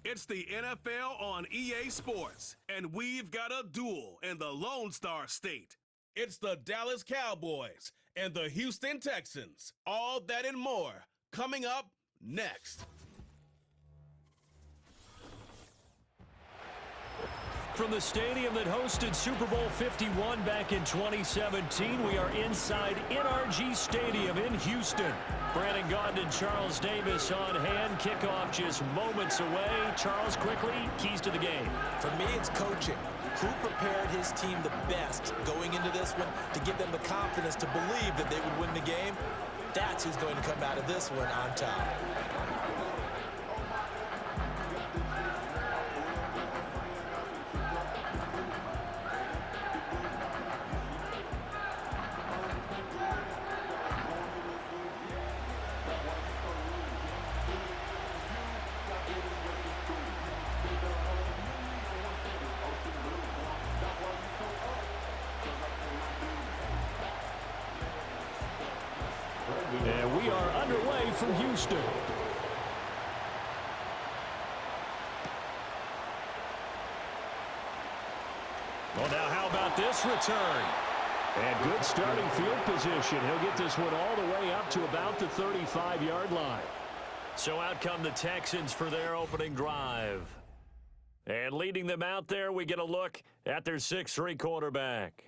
It's the NFL on EA Sports, and we've got a duel in the Lone Star State. It's the Dallas Cowboys and the Houston Texans. All that and more coming up next. From the stadium that hosted Super Bowl 51 back in 2017, we are inside NRG Stadium in Houston. Brandon Gaudin and Charles Davis on hand. Kickoff just moments away. Charles, quickly, keys to the game. For me, it's coaching. Who prepared his team the best going into this one to give them the confidence to believe that they would win the game? That's who's going to come out of this one on top. And we are underway from Houston. Well, now how about this return? And good starting field position. He'll get this one all the way up to about the 35-yard line. So out come the Texans for their opening drive. And leading them out there, we get a look at their 6'3" quarterback.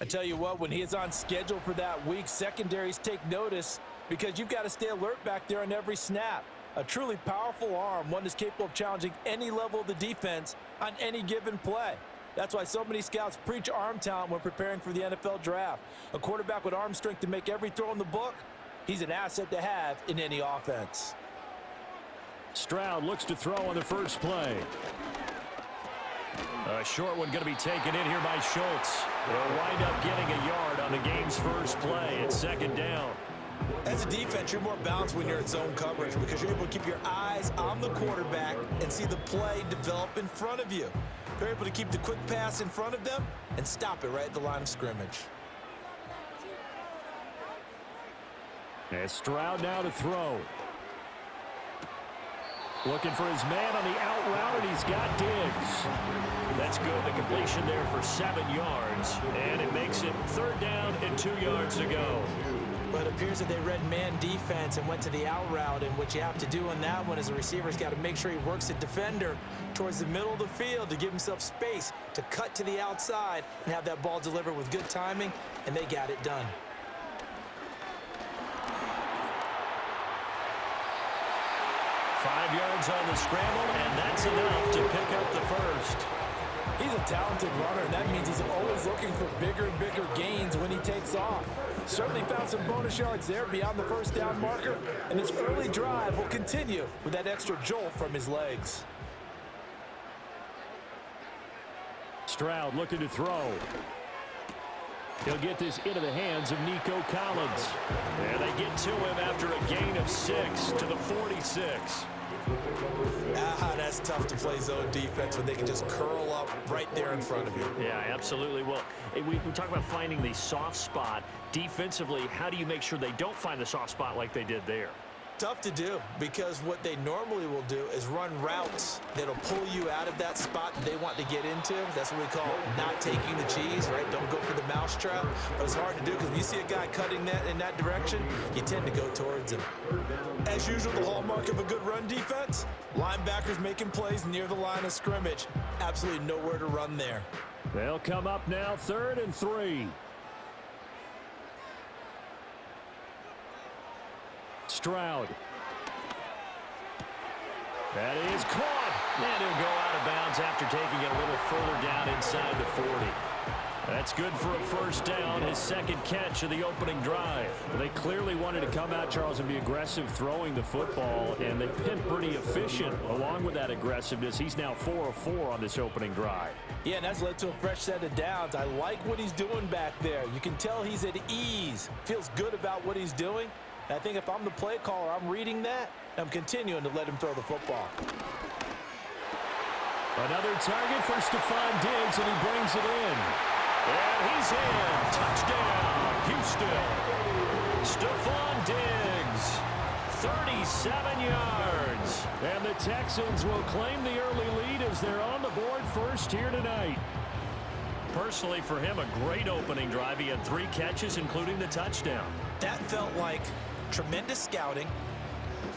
I tell you what, when he is on schedule for that week, secondaries take notice because you've got to stay alert back there on every snap. A truly powerful arm, one that's capable of challenging any level of the defense on any given play. That's why so many scouts preach arm talent when preparing for the NFL draft. A quarterback with arm strength to make every throw in the book, he's an asset to have in any offense. Stroud looks to throw on the first play. A short one going to be taken in here by Schultz. They'll wind up getting a yard on the game's first play. It's second down. As a defense, you're more balanced when you're in zone coverage because you're able to keep your eyes on the quarterback and see the play develop in front of you. They're able to keep the quick pass in front of them and stop it right at the line of scrimmage. And Stroud now to throw. Looking for his man on the out route, and he's got Diggs. That's good. The completion there for 7 yards, and it makes it third down and 2 yards to go. But it appears that they read man defense and went to the out route, and what you have to do on that one as a receiver's got to make sure he works the defender towards the middle of the field to give himself space to cut to the outside and have that ball delivered with good timing, and they got it done. Five yards on the scramble, and that's enough to pick up the first. He's a talented runner, and that means he's always looking for bigger and bigger gains when he takes off. Certainly found some bonus yards there beyond the first down marker, and his early drive will continue with that extra jolt from his legs. Stroud looking to throw. He'll get this into the hands of Nico Collins. And they get to him after a gain of 6 to the 46. That's tough to play zone defense when they can just curl up right there in front of you. Yeah, absolutely. Well, we talk about finding the soft spot. Defensively, how do you make sure they don't find the soft spot like they did there? Tough to do because what they normally will do is run routes that'll pull you out of that spot that they want to get into. That's what we call not taking the cheese, right? Don't go for the mousetrap. But it's hard to do because when you see a guy cutting that in that direction, you tend to go towards him. As usual, the hallmark of a good run defense, linebackers making plays near the line of scrimmage. Absolutely nowhere to run there. They'll come up now 3rd and 3. Stroud. That is caught. And he'll go out of bounds after taking it a little further down inside the 40. That's good for a first down, his second catch of the opening drive. They clearly wanted to come out, Charles, and be aggressive throwing the football, and they've been pretty efficient along with that aggressiveness. He's now 4 of 4 on this opening drive. Yeah, and that's led to a fresh set of downs. I like what he's doing back there. You can tell he's at ease, feels good about what he's doing. And I think if I'm the play caller, I'm reading that, and I'm continuing to let him throw the football. Another target for Stephon Diggs, and he brings it in. And he's in. Touchdown, Houston. Stephon Diggs. 37 yards. And the Texans will claim the early lead as they're on the board first here tonight. Personally, for him, a great opening drive. He had 3 catches, including the touchdown. That felt like tremendous scouting,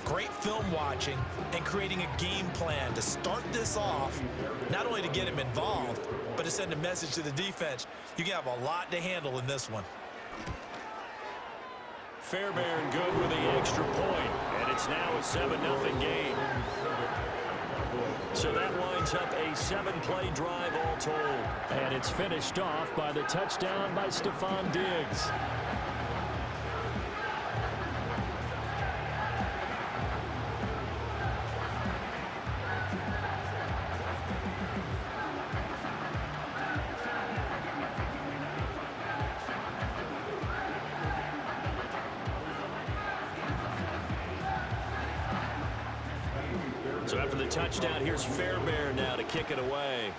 great film watching, and creating a game plan to start this off, not only to get him involved, but to send a message to the defense. You can have a lot to handle in this one. Fairbairn good with the extra point, and it's now a 7-0 game. So that winds up a 7-play drive all told. And it's finished off by the touchdown by Stephon Diggs. So after the touchdown, here's Fairbairn now to kick it away.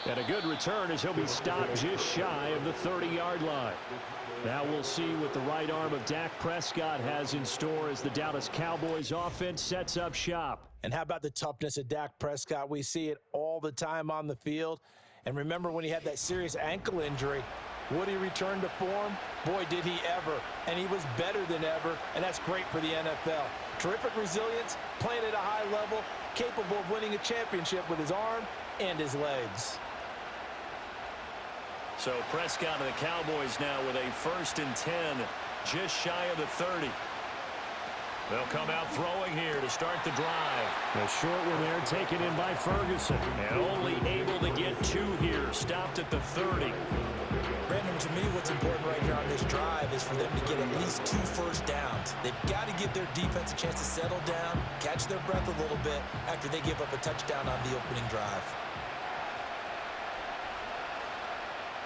And a good return as he'll be stopped just shy of the 30-yard line. Now we'll see what the right arm of Dak Prescott has in store as the Dallas Cowboys offense sets up shop. And how about the toughness of Dak Prescott? We see it all the time on the field. And remember when he had that serious ankle injury, would he return to form? Boy, did he ever. And he was better than ever, and that's great for the NFL. Terrific resilience, playing at a high level, capable of winning a championship with his arm and his legs. So Prescott and the Cowboys now with a 1st and 10, just shy of the 30. They'll come out throwing here to start the drive. The short one there taken in by Ferguson. And only able to get 2 here, stopped at the 30. Brandon, to me, what's important right here on this drive is for them to get at least 2 first downs. They've got to give their defense a chance to settle down, catch their breath a little bit after they give up a touchdown on the opening drive.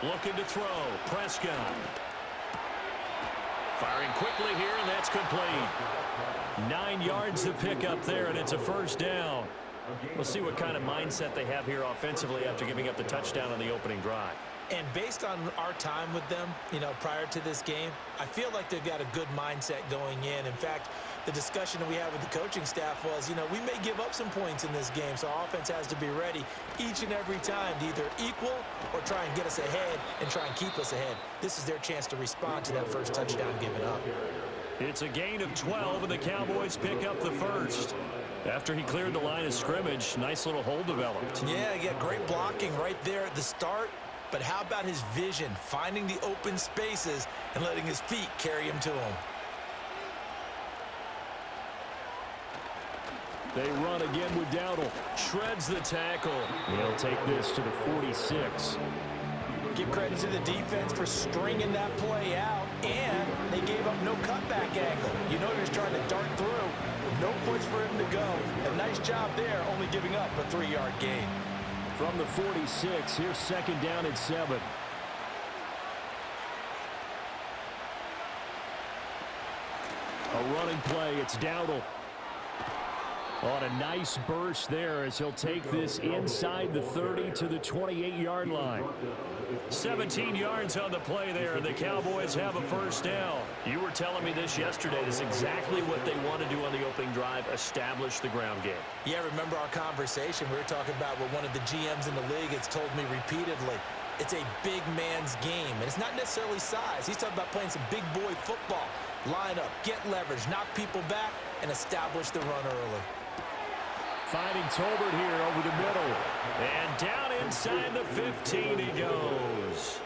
Looking to throw, Prescott. Firing quickly here, and that's complete. 9 yards to pick up there, and it's a first down. We'll see what kind of mindset they have here offensively after giving up the touchdown on the opening drive. And based on our time with them, prior to this game, I feel like they've got a good mindset going in. In fact, the discussion that we had with the coaching staff was, we may give up some points in this game, so our offense has to be ready each and every time to either equal or try and get us ahead and try and keep us ahead. This is their chance to respond to that first touchdown given up. It's a gain of 12, and the Cowboys pick up the first. After he cleared the line of scrimmage, nice little hole developed. Yeah, great blocking right there at the start. But how about his vision, finding the open spaces and letting his feet carry him to him? They run again with Dowdle. Shreds the tackle. He'll take this to the 46. Give credit to the defense for stringing that play out, and they gave up no cutback angle. He was trying to dart through. No place for him to go. A nice job there, only giving up a 3-yard gain. From the 46, here's 2nd down and 7. A running play, it's Dowdle. On a nice burst there as he'll take this inside the 30 to the 28-yard line. 17 yards on the play there, and the Cowboys have a first down. You were telling me this yesterday. This is exactly what they want to do on the opening drive, establish the ground game. Yeah, remember our conversation. We were talking about what one of the GMs in the league has told me repeatedly. It's a big man's game, and it's not necessarily size. He's talking about playing some big boy football. Line up, get leverage, knock people back, and establish the run early. Finding Tolbert here over the middle. And down inside the 15 he goes.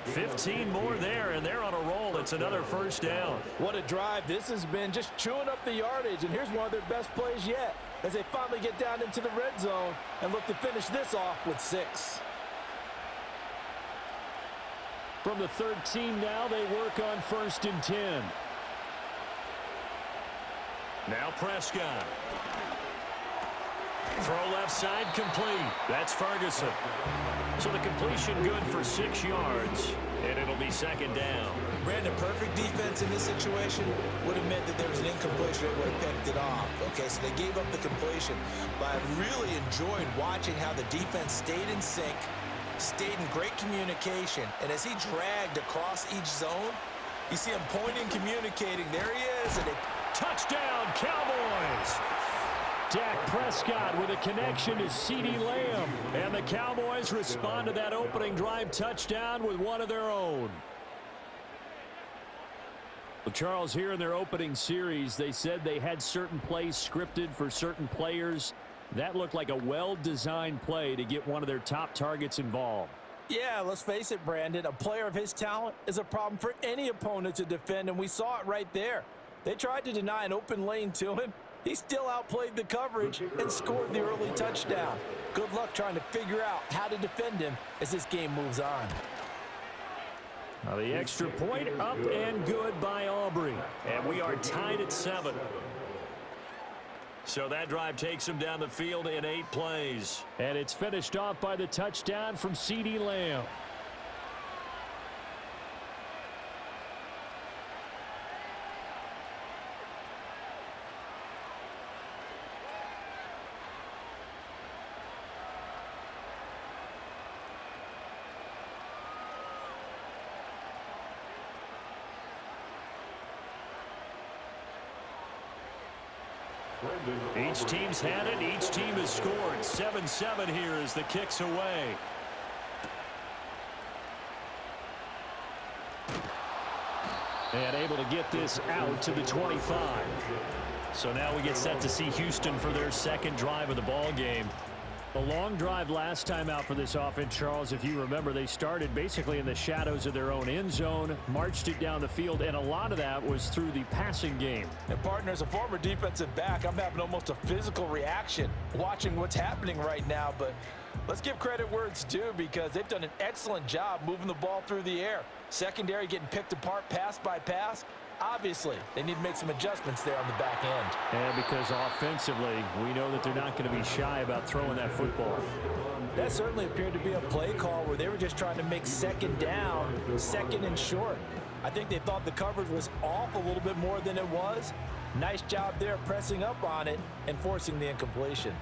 15 more there, and they're on a roll. It's another first down. What a drive this has been, just chewing up the yardage, and here's one of their best plays yet as they finally get down into the red zone and look to finish this off with 6. From the 13 now, they work on 1st and 10. Now Prescott. Throw left side complete. That's Ferguson. So the completion good for 6 yards, and it'll be 2nd down. Brandon, perfect defense in this situation would have meant that there was an incompletion. They would have picked it off. Okay, so they gave up the completion. But I really enjoyed watching how the defense stayed in sync, stayed in great communication, and as he dragged across each zone, you see him pointing, communicating. There he is, and touchdown, Cowboys! Dak Prescott with a connection to CeeDee Lamb. And the Cowboys respond to that opening drive touchdown with one of their own. Well, Charles, here in their opening series, they said they had certain plays scripted for certain players. That looked like a well-designed play to get one of their top targets involved. Yeah, let's face it, Brandon. A player of his talent is a problem for any opponent to defend, and we saw it right there. They tried to deny an open lane to him. He still outplayed the coverage and scored the early touchdown. Good luck trying to figure out how to defend him as this game moves on. Now the extra point up and good by Aubrey. And we are tied at 7. So that drive takes him down the field in 8 plays. And it's finished off by the touchdown from CeeDee Lamb. Each team's had it. Each team has scored. 7-7 here as the kick's away. And able to get this out to the 25. So now we get set to see Houston for their second drive of the ball game. A long drive last time out for this offense, Charles. If you remember, they started basically in the shadows of their own end zone, marched it down the field, and a lot of that was through the passing game. And, partner, as a former defensive back, I'm having almost a physical reaction watching what's happening right now. But let's give credit where it's due because they've done an excellent job moving the ball through the air. Secondary getting picked apart pass by pass. Obviously, they need to make some adjustments there on the back end. And because offensively, we know that they're not going to be shy about throwing that football. That certainly appeared to be a play call where they were just trying to make second down, second and short. I think they thought the coverage was off a little bit more than it was. Nice job there pressing up on it and forcing the incompletion.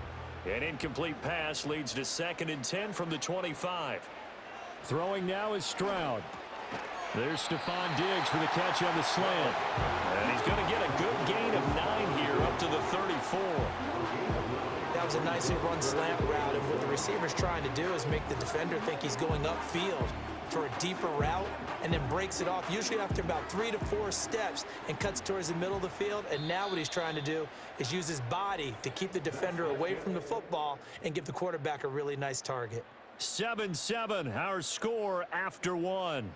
An incomplete pass leads to 2nd and 10 from the 25. Throwing now is Stroud. There's Stephon Diggs for the catch on the slant. And he's going to get a good gain of 9 here up to the 34. That was a nicely run slant route, and what the receiver's trying to do is make the defender think he's going upfield for a deeper route and then breaks it off, usually after about 3 to 4 steps, and cuts towards the middle of the field. And now what he's trying to do is use his body to keep the defender away from the football and give the quarterback a really nice target. 7-7, our score after 1.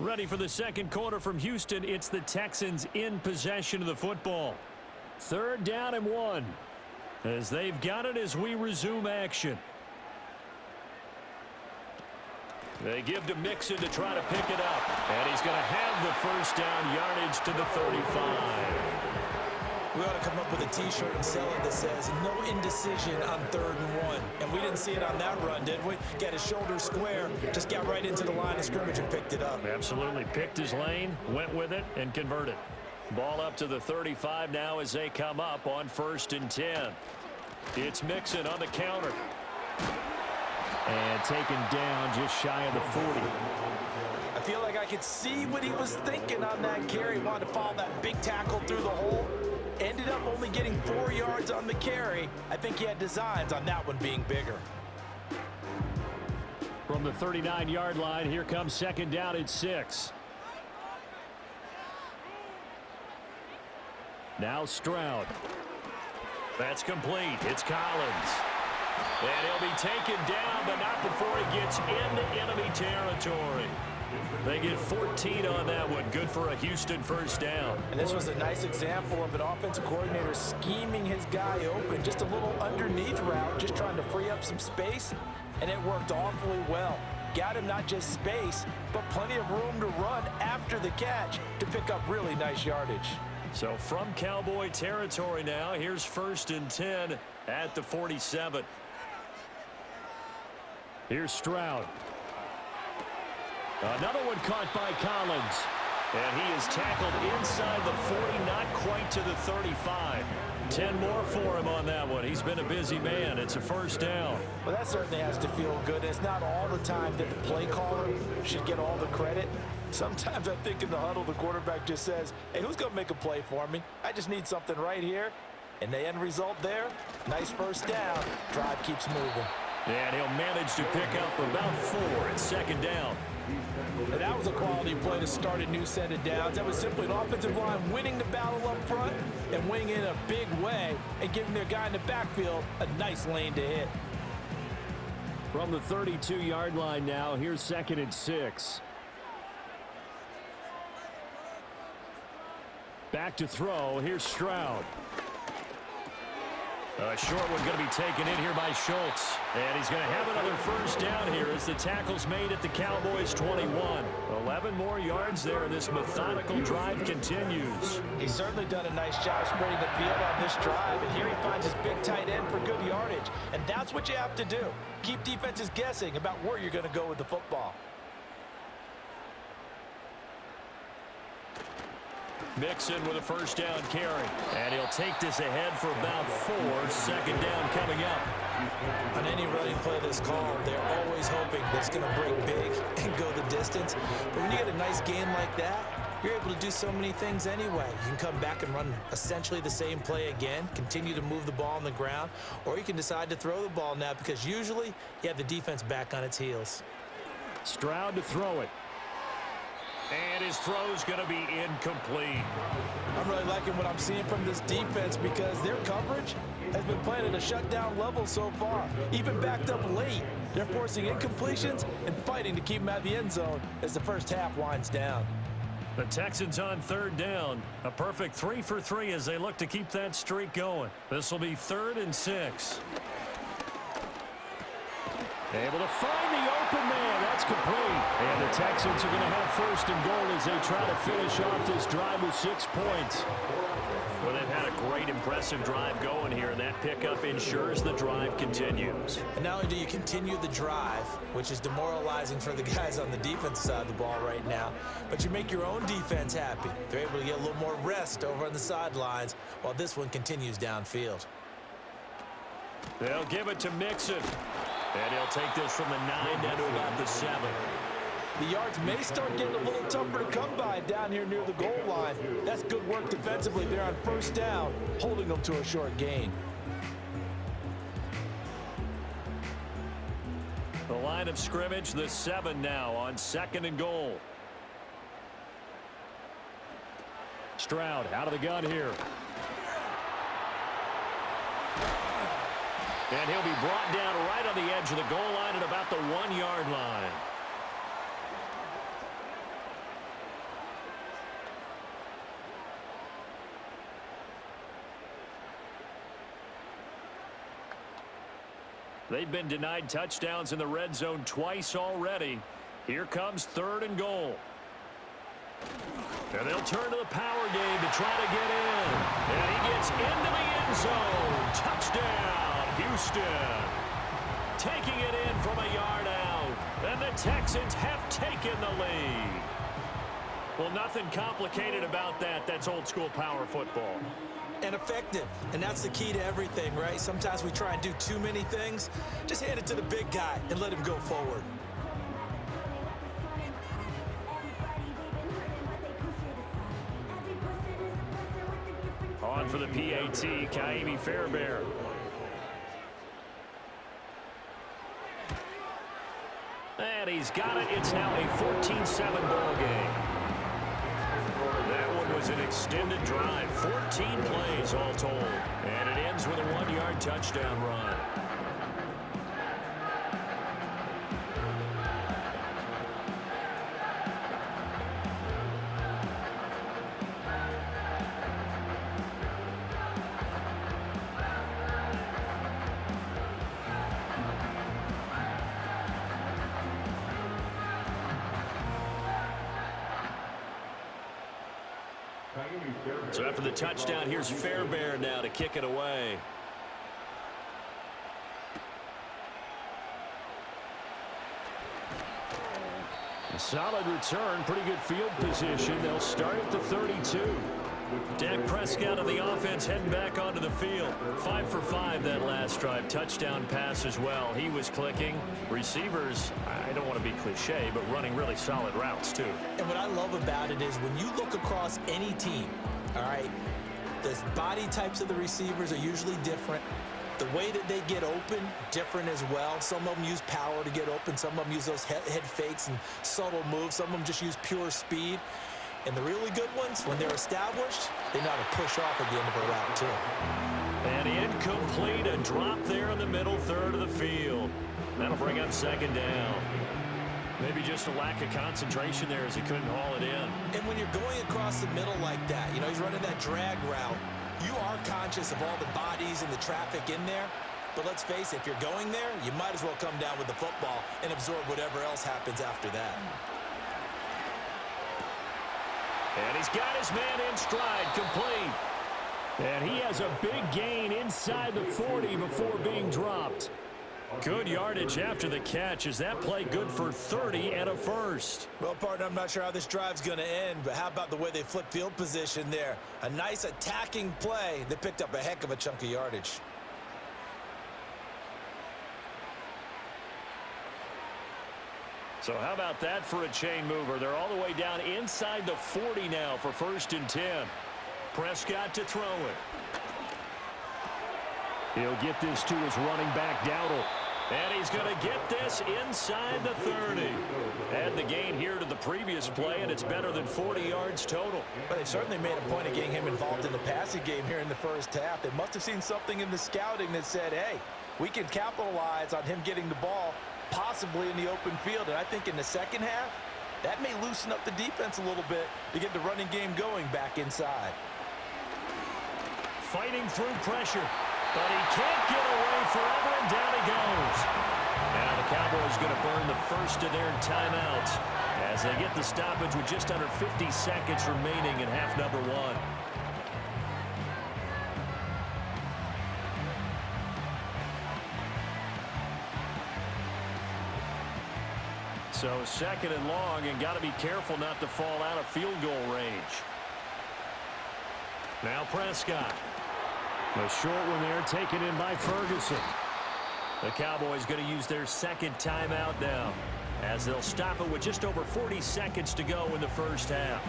Ready for the second quarter from Houston. It's the Texans in possession of the football. 3rd down and 1. As they've got it as we resume action. They give to Mixon to try to pick it up. And he's going to have the first down, yardage to the 35. We ought to come up with a T-shirt and sell it that says, no indecision on 3rd and 1. And we didn't see it on that run, did we? Got his shoulder square, just got right into the line of scrimmage and picked it up. Absolutely. Picked his lane, went with it, and converted. Ball up to the 35 now as they come up on 1st and 10. It's Mixon on the counter. And taken down just shy of the 40. I feel like I could see what he was thinking on that carry. Wanted to follow that big tackle through the hole. Ended up only getting 4 yards on the carry. I think he had designs on that one being bigger. From the 39-yard line, here comes 2nd down at 6. Now Stroud. That's complete. It's Collins. And he'll be taken down, but not before he gets into enemy territory. They get 14 on that one. Good for a Houston first down. And this was a nice example of an offensive coordinator scheming his guy open. Just a little underneath route, just trying to free up some space. And it worked awfully well. Got him not just space, but plenty of room to run after the catch to pick up really nice yardage. So from Cowboy territory now, here's 1st and 10 at the 47. Here's Stroud. Another one caught by Collins. And he is tackled inside the 40, not quite to the 35. 10 more for him on that one. He's been a busy man. It's a first down. Well, that certainly has to feel good. It's not all the time that the play caller should get all the credit. Sometimes I think in the huddle, the quarterback just says, hey, who's going to make a play for me? I just need something right here. And the end result there, nice first down. Drive keeps moving. And he'll manage to pick up about 4 at second down. And that was a quality play to start a new set of downs. That was simply an offensive line winning the battle up front and winning in a big way and giving their guy in the backfield a nice lane to hit. From the 32-yard line now, here's 2nd and 6. Back to throw. Here's Stroud. A short one going to be taken in here by Schultz. And he's going to have another first down here as the tackle's made at the Cowboys' 21. 11 more yards there, and this methodical drive continues. He's certainly done a nice job spreading the field on this drive, and here he finds his big tight end for good yardage. And that's what you have to do. Keep defenses guessing about where you're going to go with the football. Mixon with a first down carry. And he'll take this ahead for about 4. Second down coming up. On any running play that's called, they're always hoping that it's going to break big and go the distance. But when you get a nice game like that, you're able to do so many things anyway. You can come back and run essentially the same play again, continue to move the ball on the ground, or you can decide to throw the ball now because usually you have the defense back on its heels. Stroud to throw it. And his throw's going to be incomplete. I'm really liking what I'm seeing from this defense because their coverage has been playing at a shutdown level so far. Even backed up late, they're forcing incompletions and fighting to keep them out of the end zone as the first half winds down. The Texans on 3rd down. A perfect 3 for 3 as they look to keep that streak going. This will be 3rd and 6. Able to find the open man. That's complete. And the Texans are going to have 1st and goal as they try to finish off this drive with 6 points. Well, they've had a great, impressive drive going here, and that pickup ensures the drive continues. And not only do you continue the drive, which is demoralizing for the guys on the defensive side of the ball right now, but you make your own defense happy. They're able to get a little more rest over on the sidelines while this one continues downfield. They'll give it to Mixon. And he'll take this from the 9 down to about the 7. The yards may start getting a little tougher to come by down here near the goal line. That's good work defensively there on 1st down, holding them to a short gain. The line of scrimmage, the 7 now on 2nd and goal. Stroud out of the gun here. And he'll be brought down right on the edge of the goal line at about the 1-yard line. They've been denied touchdowns in the red zone twice already. Here comes 3rd and goal. And they'll turn to the power game to try to get in. And he gets into the end zone. Touchdown, Houston. Taking it in from a yard out. And the Texans have taken the lead. Well, nothing complicated about that. That's old school power football. And effective. And that's the key to everything, right? Sometimes we try and do too many things. Just hand it to the big guy and let him go forward. On for the PAT, Kaimi Fairbairn. And he's got it. It's now a 14-7 ball game. That one was an extended drive. 14 plays all told. And it ends with a 1-yard touchdown run. So after the touchdown, here's Fairbairn now to kick it away. Solid return, pretty good field position. They'll start at the 32. Dak Prescott of the offense heading back onto the field. 5 for 5 that last drive. Touchdown pass as well. He was clicking. Receivers, I don't want to be cliche, but running really solid routes too. And what I love about it is when you look across any team, all right, the body types of the receivers are usually different. The way that they get open, different as well. Some of them use power to get open. Some of them use those head fakes and subtle moves. Some of them just use pure speed. And the really good ones, when they're established, they know how to push off at the end of a route, too. And incomplete, a drop there in the middle third of the field. That'll bring up second down. Maybe just a lack of concentration there as he couldn't haul it in. And when you're going across the middle like that, you know, he's running that drag route, you are conscious of all the bodies and the traffic in there. But let's face it, if you're going there, you might as well come down with the football and absorb whatever else happens after that. And he's got his man in stride, complete. And he has a big gain inside the 40 before being dropped. Good yardage after the catch. Is that play good for 30 and a first? Well, partner, I'm not sure how this drive's going to end, but how about the way they flip field position there? A nice attacking play that picked up a heck of a chunk of yardage. So how about that for a chain mover? They're all the way down inside the 40 now for 1st and 10. Prescott to throw it. He'll get this to his running back, Dowdle. And he's going to get this inside the 30. Add the gain here to the previous play, and it's better than 40 yards total. But they certainly made a point of getting him involved in the passing game here in the first half. They must have seen something in the scouting that said, hey, we can capitalize on him getting the ball possibly in the open field. And I think in the second half, that may loosen up the defense a little bit to get the running game going back inside. Fighting through pressure, but he can't get away forever, and down he goes. Now the Cowboys going to burn the first of their timeouts as they get the stoppage with just under 50 seconds remaining in half number 1. So 2nd and long, and got to be careful not to fall out of field goal range. Now Prescott. A short one there taken in by Ferguson. The Cowboys going to use their 2nd timeout now as they'll stop it with just over 40 seconds to go in the first half.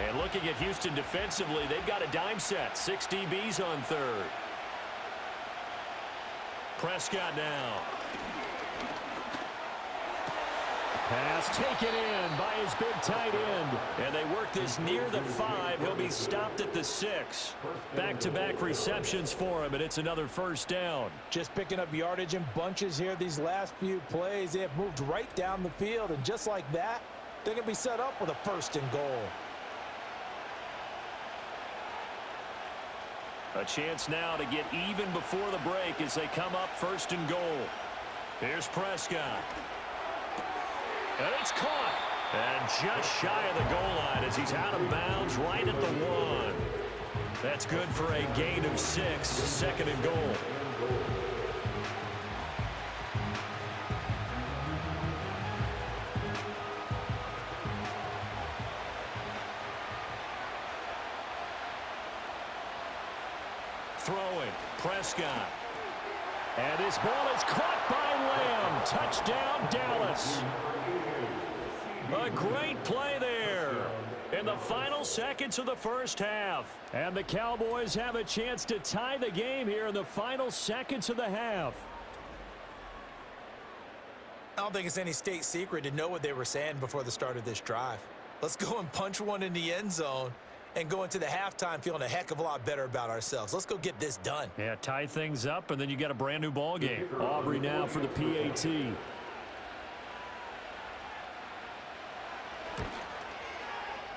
And looking at Houston defensively, they've got a dime set. 6 DBs on 3rd. Prescott now. Pass taken in by his big tight end. And they work this near the 5. He'll be stopped at the 6. Back-to-back receptions for him, and it's another first down. Just picking up yardage in bunches here these last few plays. They have moved right down the field, and just like that, they're going to be set up with a 1st and goal. A chance now to get even before the break as they come up 1st and goal. Here's Prescott. And it's caught. And just shy of the goal line as he's out of bounds right at the 1. That's good for a gain of 6, 2nd and goal. Throwing, Prescott. And his ball is caught by Lamb. Touchdown, Dallas. A great play there in the final seconds of the first half. And the Cowboys have a chance to tie the game here in the final seconds of the half. I don't think it's any state secret to know what they were saying before the start of this drive. Let's go and punch one in the end zone and go into the halftime feeling a heck of a lot better about ourselves. Let's go get this done. Yeah, tie things up, and then you got a brand new ball game. Aubrey now for the PAT.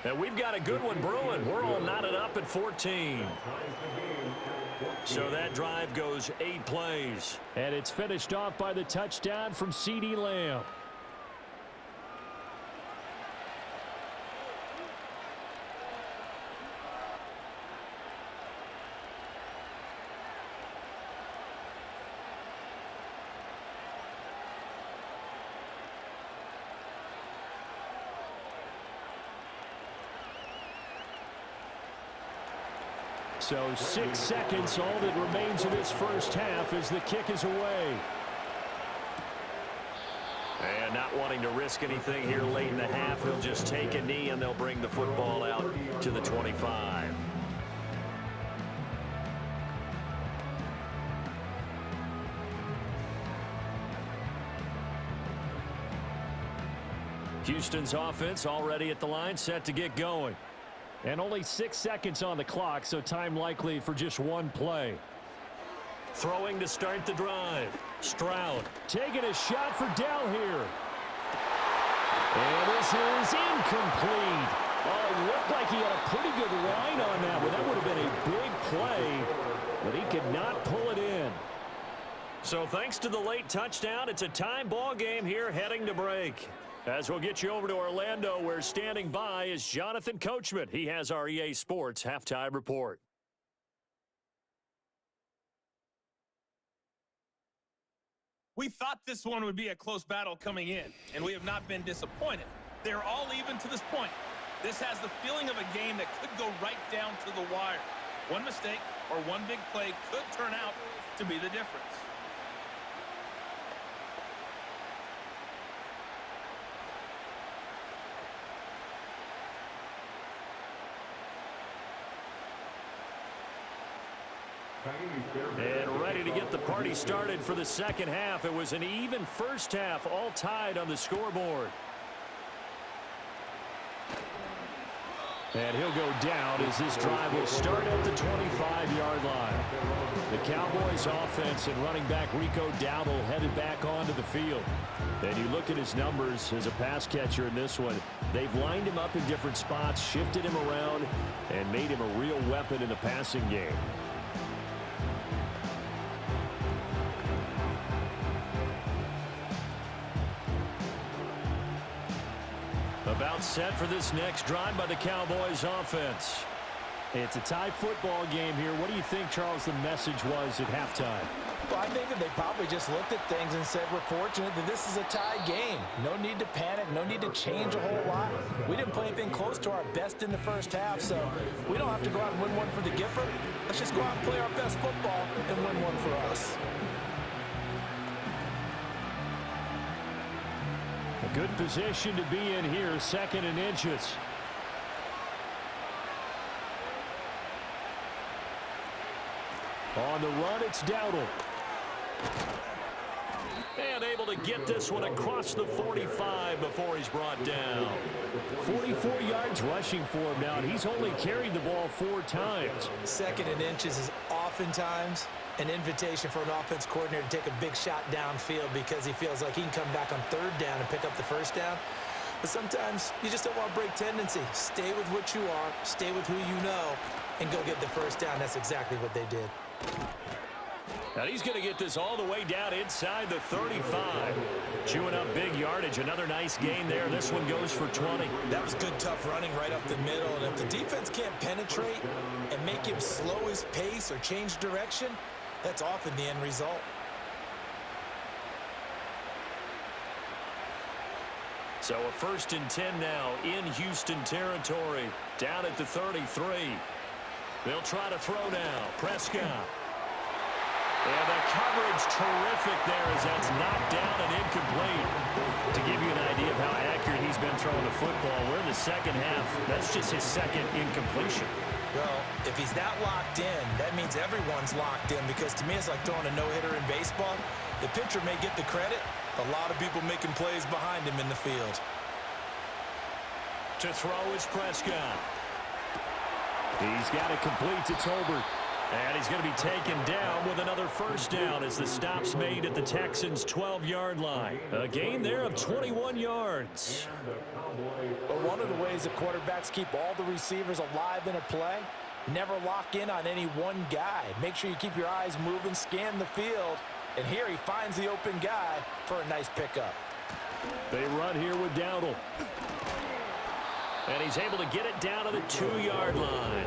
And we've got a good one brewing. We're all knotted up at 14. So that drive goes 8 plays. And it's finished off by the touchdown from CeeDee Lamb. So 6 seconds, all that remains of this first half as the kick is away. And not wanting to risk anything here late in the half, he'll just take a knee and they'll bring the football out to the 25. Houston's offense already at the line, set to get going. And only 6 seconds on the clock, so time likely for just one play. Throwing to start the drive. Stroud taking a shot for Dell here. And this is incomplete. Oh, it looked like he had a pretty good line on that, but that would have been a big play, but he could not pull it in. So thanks to the late touchdown, it's a tie ball game here heading to break. As we'll get you over to Orlando, where standing by is Jonathan Coachman. He has our EA Sports halftime report. We thought this one would be a close battle coming in, and we have not been disappointed. They're all even to this point. This has the feeling of a game that could go right down to the wire. One mistake or one big play could turn out to be the difference. And ready to get the party started for the second half. It was an even first half, all tied on the scoreboard. And he'll go down as this drive will start at the 25-yard line. The Cowboys offense and running back Rico Dowdle headed back onto the field. And you look at his numbers as a pass catcher in this one. They've lined him up in different spots, shifted him around, and made him a real weapon in the passing game. About set for this next drive by the Cowboys offense. It's a tie football game here. What do you think, Charles, the message was at halftime? Well, I think that they probably just looked at things and said, we're fortunate that this is a tie game. No need to panic. No need to change a whole lot. We didn't play anything close to our best in the first half, so we don't have to go out and win one for the Gipper. Let's just go out and play our best football and win one for us. A good position to be in here, 2nd and inches. On the run, it's Dowdle. And able to get this one across the 45 before he's brought down. 44 yards rushing for him now, and he's only carried the ball 4 times. 2nd and inches is oftentimes an invitation for an offense coordinator to take a big shot downfield because he feels like he can come back on 3rd down and pick up the 1st down. But sometimes you just don't want to break tendency. Stay with what you are, stay with who you know, and go get the 1st down. That's exactly what they did. And he's going to get this all the way down inside the 35. Chewing up big yardage. Another nice gain there. This one goes for 20. That was good, tough running right up the middle. And if the defense can't penetrate and make him slow his pace or change direction, that's often the end result. So a 1st and 10 now in Houston territory. Down at the 33. They'll try to throw now. Prescott. And the coverage terrific there as that's knocked down and incomplete. To give you an idea of how accurate he's been throwing the football, we're in the second half. That's just his 2nd incompletion. Well, if he's that locked in, that means everyone's locked in because to me it's like throwing a no-hitter in baseball. The pitcher may get the credit, a lot of people making plays behind him in the field. To throw is Prescott. He's got it complete to Tolbert. And he's going to be taken down with another 1st down as the stop's made at the Texans' 12-yard line. A gain there of 21 yards. But one of the ways the quarterbacks keep all the receivers alive in a play, never lock in on any one guy. Make sure you keep your eyes moving, scan the field. And here he finds the open guy for a nice pickup. They run here with Dowdle. And he's able to get it down to the 2-yard line.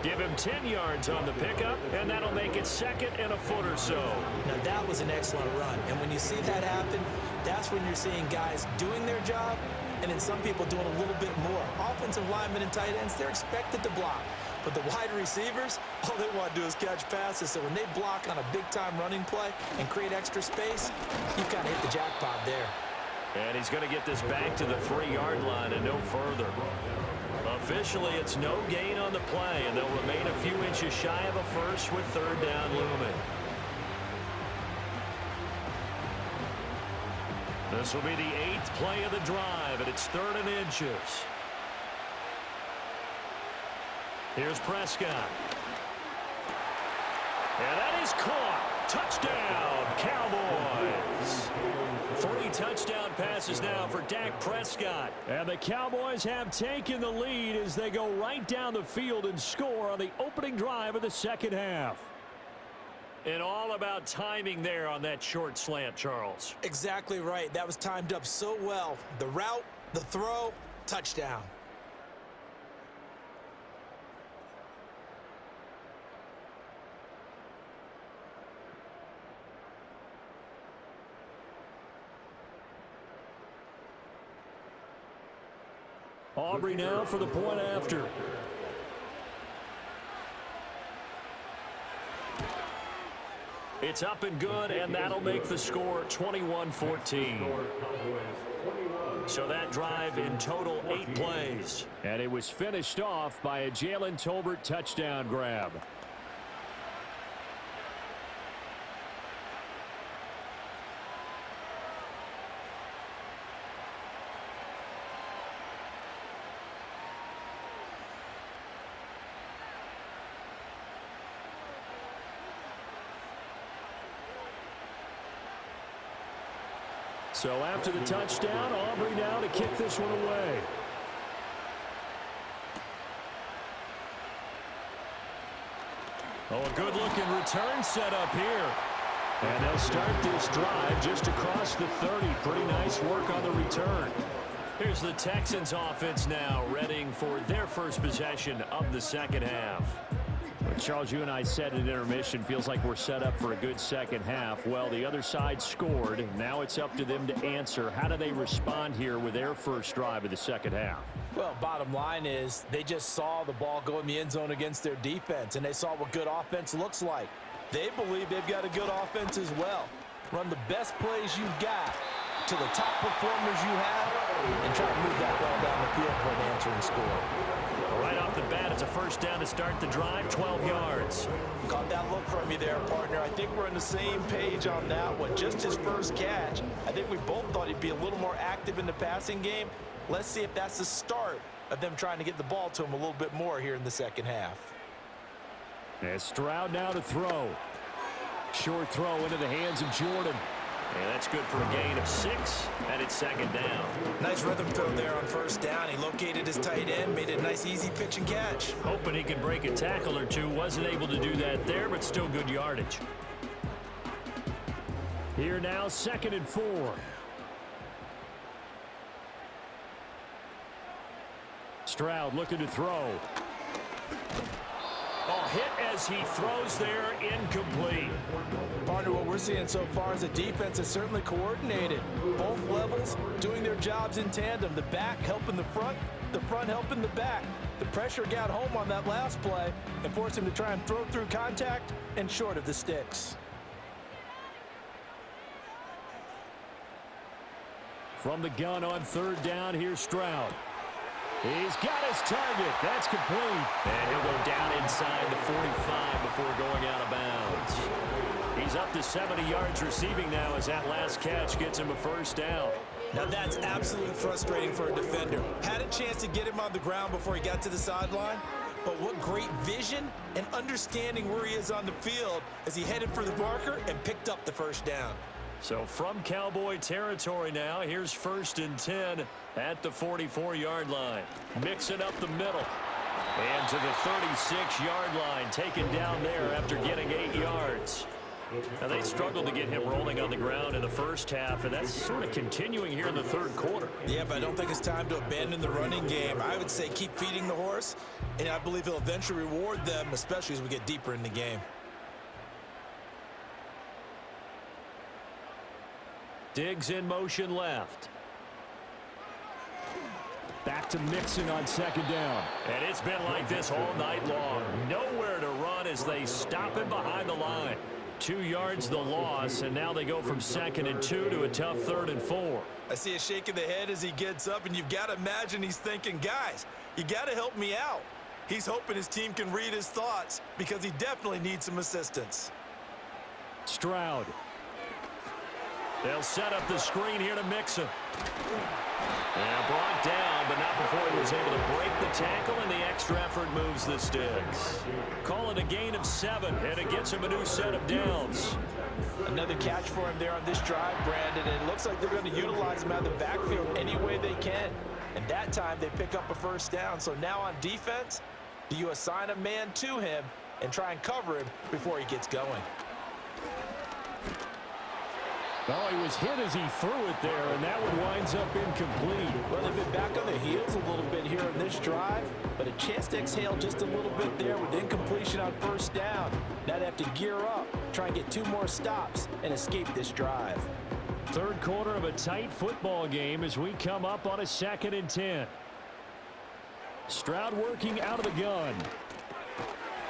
Give him 10 yards on the pickup, and that'll make it 2nd and a foot or so. Now, that was an excellent run. And when you see that happen, that's when you're seeing guys doing their job and then some people doing a little bit more. Offensive linemen and tight ends, they're expected to block. But the wide receivers, all they want to do is catch passes. So when they block on a big-time running play and create extra space, you've kind of hit the jackpot there. And he's going to get this back to the 3-yard line and no further. Officially, it's no gain on the play, and they'll remain a few inches shy of a first with third down looming. This will be the 8th play of the drive, and it's 3rd and inches. Here's Prescott. And that is caught. Touchdown, Cowboys. 3 touchdown passes now for Dak Prescott. And the Cowboys have taken the lead as they go right down the field and score on the opening drive of the second half. And all about timing there on that short slant, Charles. Exactly right. That was timed up so well. The route, the throw, touchdown. Aubrey now for the point after. It's up and good, and that'll make the score 21-14. So that drive in total 8 plays. And it was finished off by a Jalen Tolbert touchdown grab. So after the touchdown, Aubrey now to kick this one away. Oh, a good-looking return set up here. And they'll start this drive just across the 30. Pretty nice work on the return. Here's the Texans offense now, readying for their first possession of the second half. Charles, you and I said in intermission, feels like we're set up for a good second half. Well, the other side scored. Now it's up to them to answer. How do they respond here with their first drive of the second half? Well, bottom line is they just saw the ball go in the end zone against their defense, and they saw what good offense looks like. They believe they've got a good offense as well. Run the best plays you've got to the top performers you have and try to move that ball down the field for an answering score. Right off the bat, it's a first down to start the drive, 12 yards. Got that look from you there, partner. I think we're on the same page on that one. Just his first catch. I think we both thought he'd be a little more active in the passing game. Let's see if that's the start of them trying to get the ball to him a little bit more here in the second half. And Stroud now to throw. Short throw into the hands of Jordan. And that's good for a gain of 6, and it's second down. Nice rhythm throw there on first down. He located his tight end, made it a nice, easy pitch and catch. Hoping he could break a tackle or two. Wasn't able to do that there, but still good yardage. Here now, 2nd and 4. Stroud looking to throw. Oh, hit as he throws there, incomplete. Partner, what we're seeing so far is the defense is certainly coordinated. Both levels doing their jobs in tandem. The back helping the front helping the back. The pressure got home on that last play and forced him to try and throw through contact and short of the sticks. From the gun on 3rd down, here's Stroud. He's got his target. That's complete. And he'll go down inside the 45 before going out of bounds. He's up to 70 yards receiving now as that last catch gets him a first down. Now that's absolutely frustrating for a defender. Had a chance to get him on the ground before he got to the sideline, but what great vision and understanding where he is on the field as he headed for the marker and picked up the first down. So from Cowboy territory now, here's 1st and 10 at the 44-yard line. Mixing up the middle. And to the 36-yard line, taken down there after getting 8 yards. Now, they struggled to get him rolling on the ground in the first half, and that's sort of continuing here in the 3rd quarter. Yeah, but I don't think it's time to abandon the running game. I would say keep feeding the horse, and I believe he'll eventually reward them, especially as we get deeper in the game. Diggs in motion left. Back to Mixon on second down. And it's been like this all night long. Nowhere to run as they stop him behind the line. 2 yards the loss, and now they go from 2nd and 2 to a tough 3rd and 4. I see a shake of the head as he gets up, and you've got to imagine he's thinking, guys, you got to help me out. He's hoping his team can read his thoughts because he definitely needs some assistance. Stroud. They'll set up the screen here to Mixon. And brought down, but not before he was able to break the tackle, and the extra effort moves the sticks. Call it a gain of 7, and it gets him a new set of downs. Another catch for him there on this drive, Brandon, and it looks like they're going to utilize him out of the backfield any way they can. And that time they pick up a first down. So now on defense, do you assign a man to him and try and cover him before he gets going? Oh, he was hit as he threw it there, and that one winds up incomplete. Well, they've been back on their heels a little bit here in this drive, but a chance to exhale just a little bit there with incompletion on first down. Now they have to gear up, try and get 2 more stops, and escape this drive. 3rd quarter of a tight football game as we come up on a 2nd and 10. Stroud working out of the gun.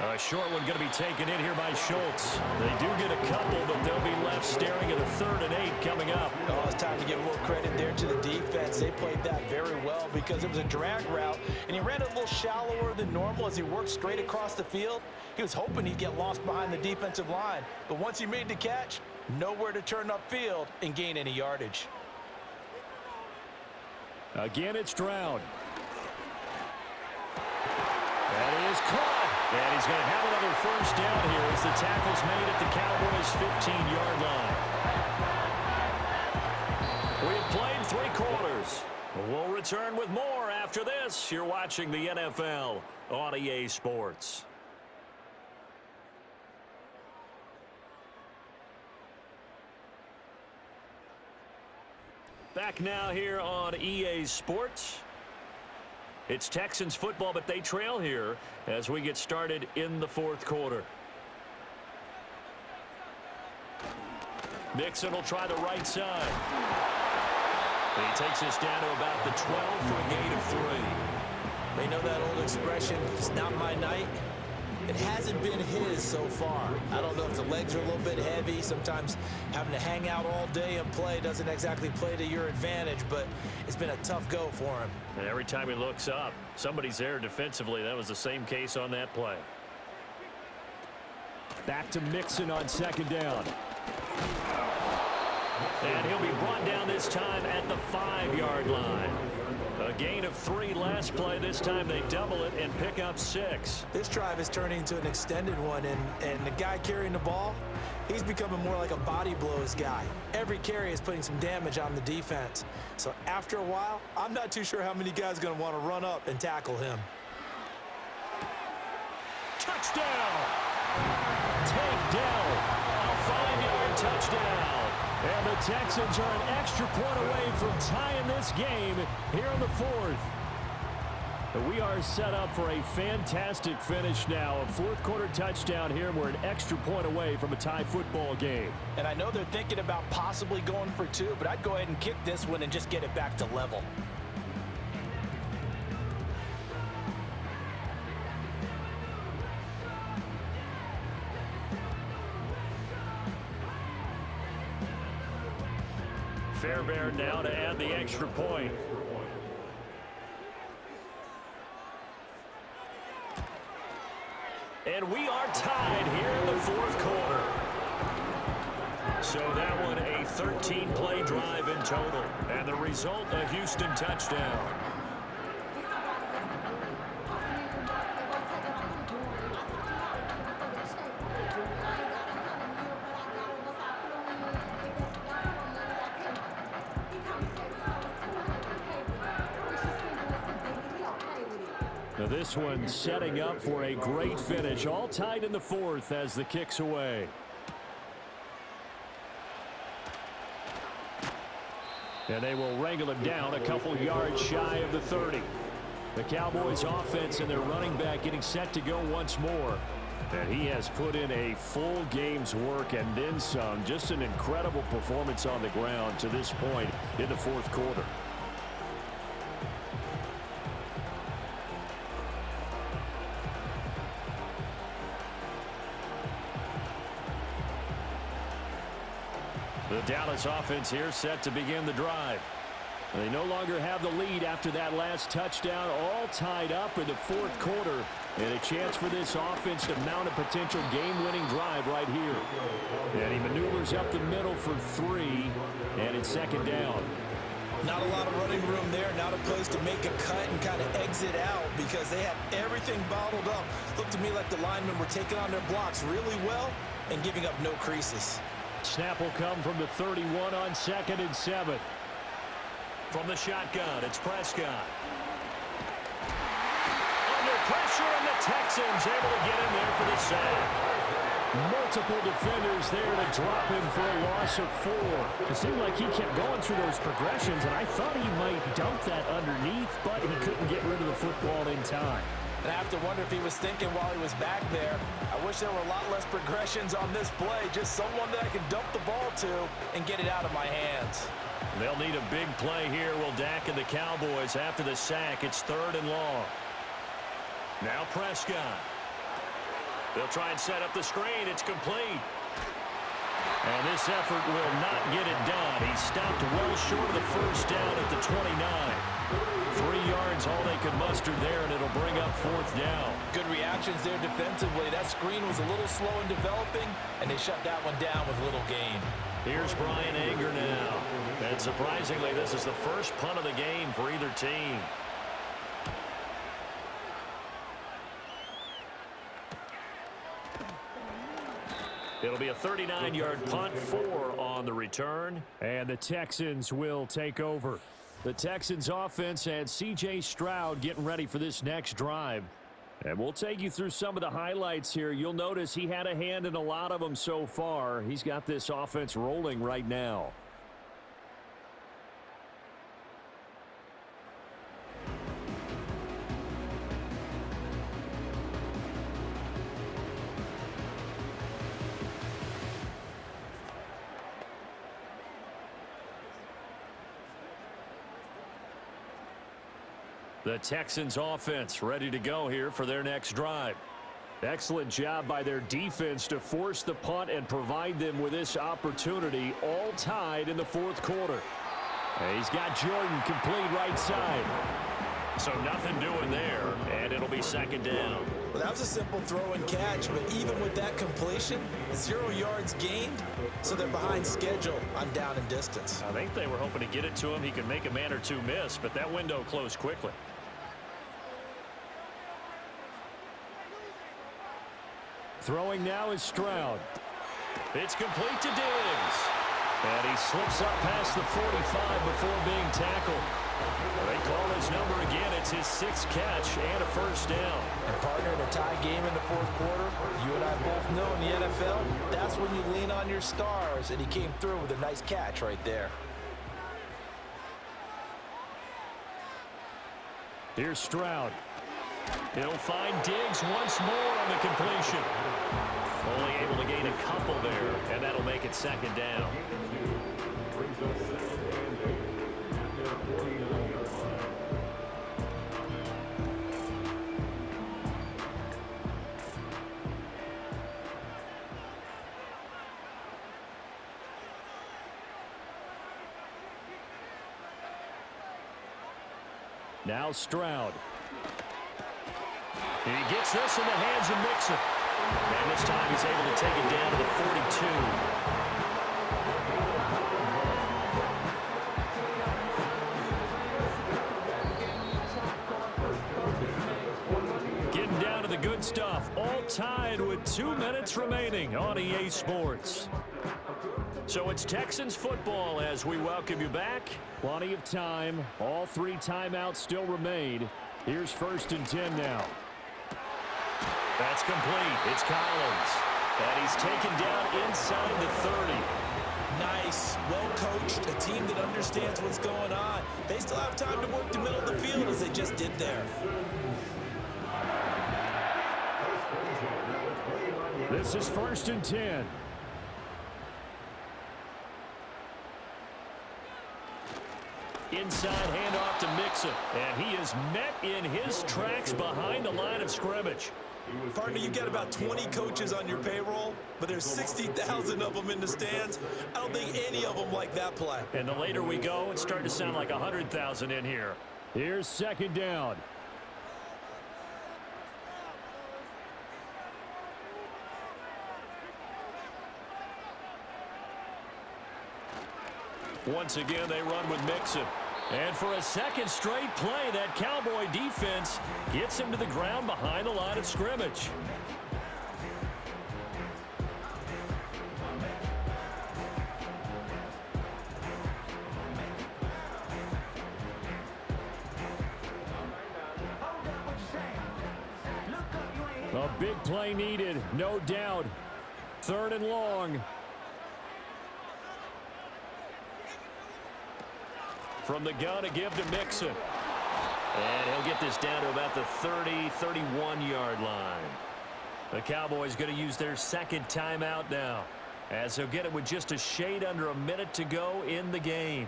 A short one going to be taken in here by Schultz. They do get a couple, but they'll be left staring at a 3rd and 8 coming up. Oh, it's time to give a little credit there to the defense. They played that very well because it was a drag route, and he ran a little shallower than normal as he worked straight across the field. He was hoping he'd get lost behind the defensive line, but once he made the catch, nowhere to turn upfield and gain any yardage. Again, it's Stroud. That is caught. And he's going to have another first down here as the tackle's made at the Cowboys' 15-yard line. We've played 3 quarters. We'll return with more after this. You're watching the NFL on EA Sports. Back now here on EA Sports. It's Texans football, but they trail here as we get started in the 4th quarter. Mixon will try the right side. He takes us down to about the 12 for a gain of 3. They know that old expression, it's not my night. It hasn't been his so far. I don't know if the legs are a little bit heavy. Sometimes having to hang out all day and play doesn't exactly play to your advantage, but it's been a tough go for him. And every time he looks up, somebody's there defensively. That was the same case on that play. Back to Mixon on 2nd down. And he'll be brought down this time at the 5-yard line. A gain of 3 last play. This time they double it and pick up 6. This drive is turning into an extended one, and the guy carrying the ball, he's becoming more like a body blows guy. Every carry is putting some damage on the defense. So after a while, I'm not too sure how many guys are going to want to run up and tackle him. Touchdown! Takedown! A 5-yard touchdown! And the Texans are an extra point away from tying this game here in the 4th. We are set up for a fantastic finish now. A 4th quarter touchdown here. We're an extra point away from a tie football game. And I know they're thinking about possibly going for 2, but I'd go ahead and kick this one and just get it back to level. Fairbairn now to add the extra point. And we are tied here in the 4th quarter. So that one a 13-play drive in total. And the result, a Houston touchdown. Now this one setting up for a great finish. All tied in the 4th as the kick's away. And they will wrangle him down a couple yards shy of the 30. The Cowboys offense and their running back getting set to go once more. And he has put in a full game's work and then some. Just an incredible performance on the ground to this point in the 4th quarter. Dallas offense here set to begin the drive. They no longer have the lead after that last touchdown, all tied up in the fourth quarter, and a chance for this offense to mount a potential game-winning drive right here. And he maneuvers up the middle for 3, and it's second down. Not a lot of running room there, not a place to make a cut and kind of exit out because they had everything bottled up. Looked to me like the linemen were taking on their blocks really well and giving up no creases. Snap will come from the 31 on 2nd and 7. From the shotgun, it's Prescott. Under pressure, and the Texans able to get in there for the sack. Multiple defenders there to drop him for a loss of 4. It seemed like he kept going through those progressions, and I thought he might dump that underneath, but he couldn't get rid of the football in time. And I have to wonder if he was thinking while he was back there, I wish there were a lot less progressions on this play, just someone that I can dump the ball to and get it out of my hands. They'll need a big play here, will Dak and the Cowboys after the sack. It's 3rd and long. Now Prescott. They'll try and set up the screen. It's complete. And this effort will not get it done. He stopped well short of the first down at the 29. 3 yards, all they could muster there, and it'll bring up 4th down. Good reactions there defensively. That screen was a little slow in developing, and they shut that one down with little gain. Here's Brian Anger now. And surprisingly, this is the first punt of the game for either team. It'll be a 39-yard punt, 4 on the return. And the Texans will take over. The Texans offense and C.J. Stroud getting ready for this next drive. And we'll take you through some of the highlights here. You'll notice he had a hand in a lot of them so far. He's got this offense rolling right now. The Texans offense ready to go here for their next drive. Excellent job by their defense to force the punt and provide them with this opportunity, all tied in the fourth quarter. And he's got Jordan complete right side. So nothing doing there, and it'll be second down. Well, that was a simple throw and catch, but even with that completion, 0 yards gained, so they're behind schedule on down and distance. I think they were hoping to get it to him. He could make a man or two miss, but that window closed quickly. Throwing now is Stroud. It's complete to Diggs. And he slips up past the 45 before being tackled. They call his number again. It's his 6th catch and a first down. And partner, in a tie game in the fourth quarter, you and I both know in the NFL, that's when you lean on your stars, and he came through with a nice catch right there. Here's Stroud. He'll find Diggs once more on the completion. Only able to gain a couple there, and that'll make it second down. Now Stroud. And he gets this in the hands of Mixon. And this time he's able to take it down to the 42. Getting down to the good stuff. All tied with 2 minutes remaining on EA Sports. So it's Texans football as we welcome you back. Plenty of time. All 3 timeouts still remain. Here's 1st and 10 now. That's complete. It's Collins. And he's taken down inside the 30. Nice. Well coached. A team that understands what's going on. They still have time to work the middle of the field as they just did there. This is 1st and 10. Inside handoff to Mixon. And he is met in his tracks behind the line of scrimmage. Partner, you've got about 20 coaches on your payroll, but there's 60,000 of them in the stands. I don't think any of them like that play. And the later we go, it's starting to sound like 100,000 in here. Here's second down. Once again, they run with Mixon. And for a second straight play, that Cowboy defense gets him to the ground behind the line of scrimmage. A big play needed, no doubt. Third and long. From the gun, a give to Mixon. And he'll get this down to about the 30-31-yard line. The Cowboys going to use their second timeout now, as they'll get it with just a shade under a minute to go in the game.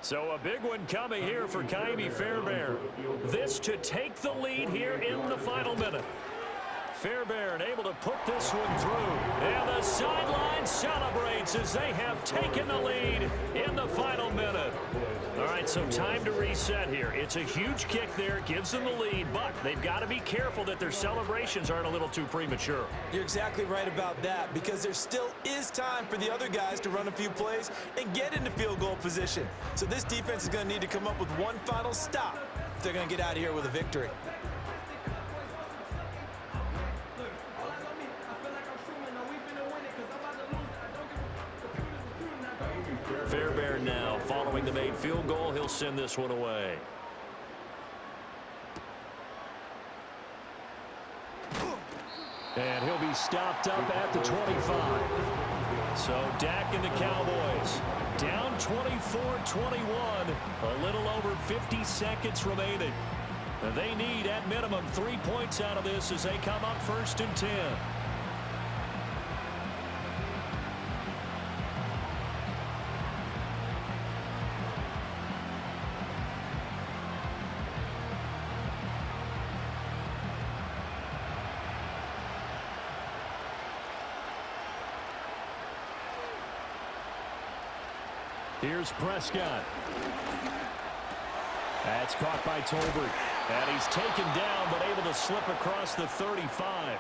So a big one coming here for Ka'imi Fairbairn. This to take the lead here in the final minute. Fairbairn able to put this one through. And the sideline celebrates as they have taken the lead in the final minute. All right, so time to reset here. It's a huge kick there, gives them the lead, but they've got to be careful that their celebrations aren't a little too premature. You're exactly right about that, because there still is time for the other guys to run a few plays and get into field goal position. So this defense is going to need to come up with one final stop if they're going to get out of here with a victory. Fairbairn now following the made field goal. He'll send this one away. And he'll be stopped up at the 25. So Dak and the Cowboys down 24-21. A little over 50 seconds remaining. And they need at minimum 3 points out of this as they come up 1st and 10. Here's Prescott. That's caught by Tolbert. And he's taken down, but able to slip across the 35.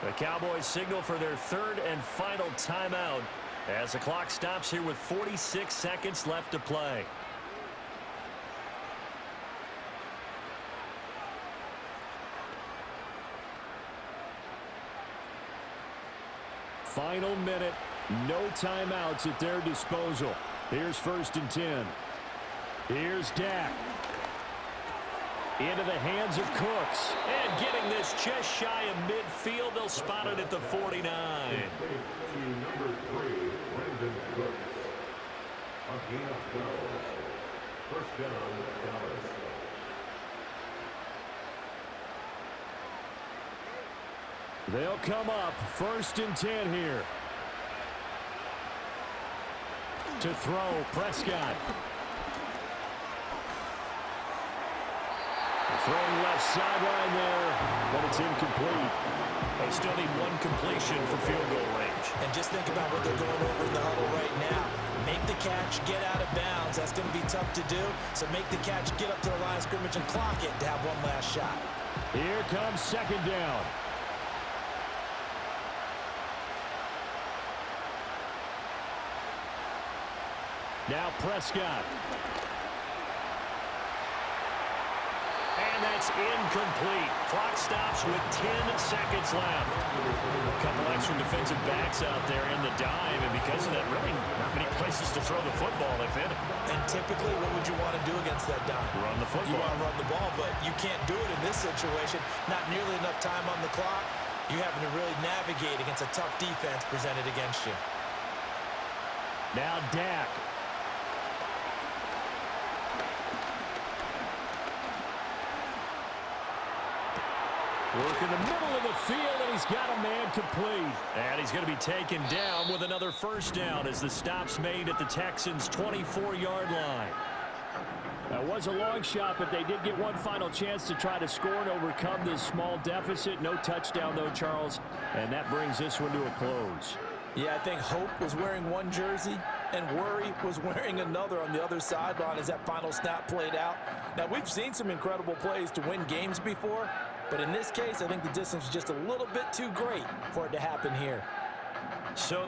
The Cowboys signal for their third and final timeout as the clock stops here with 46 seconds left to play. Final minute, no timeouts at their disposal. Here's 1st and 10. Here's Dak. Into the hands of Cooks. And getting this just shy of midfield. They'll spot it at the 49. They'll come up 1st and 10 here. To throw, Prescott. Throwing left sideline there, but it's incomplete. They still need one completion for field goal range. And just think about what they're going over in the huddle right now. Make the catch, get out of bounds. That's going to be tough to do. So make the catch, get up to the line of scrimmage, and clock it to have one last shot. Here comes second down. Now Prescott. And that's incomplete. Clock stops with 10 seconds left. A couple extra defensive backs out there in the dime, and because of that, really not many places to throw the football if any. And typically, what would you want to do against that dime? Run the football. You want to run the ball, but you can't do it in this situation. Not nearly enough time on the clock. You're having to really navigate against a tough defense presented against you. Now Dak. Working the middle of the field, and he's got a man complete. And he's going to be taken down with another first down as the stop's made at the Texans' 24-yard line. That was a long shot, but they did get one final chance to try to score and overcome this small deficit. No touchdown, though, Charles, and that brings this one to a close. Yeah, I think Hope was wearing one jersey and Worry was wearing another on the other sideline as that final snap played out. Now, we've seen some incredible plays to win games before, but in this case, I think the distance was just a little bit too great for it to happen here. So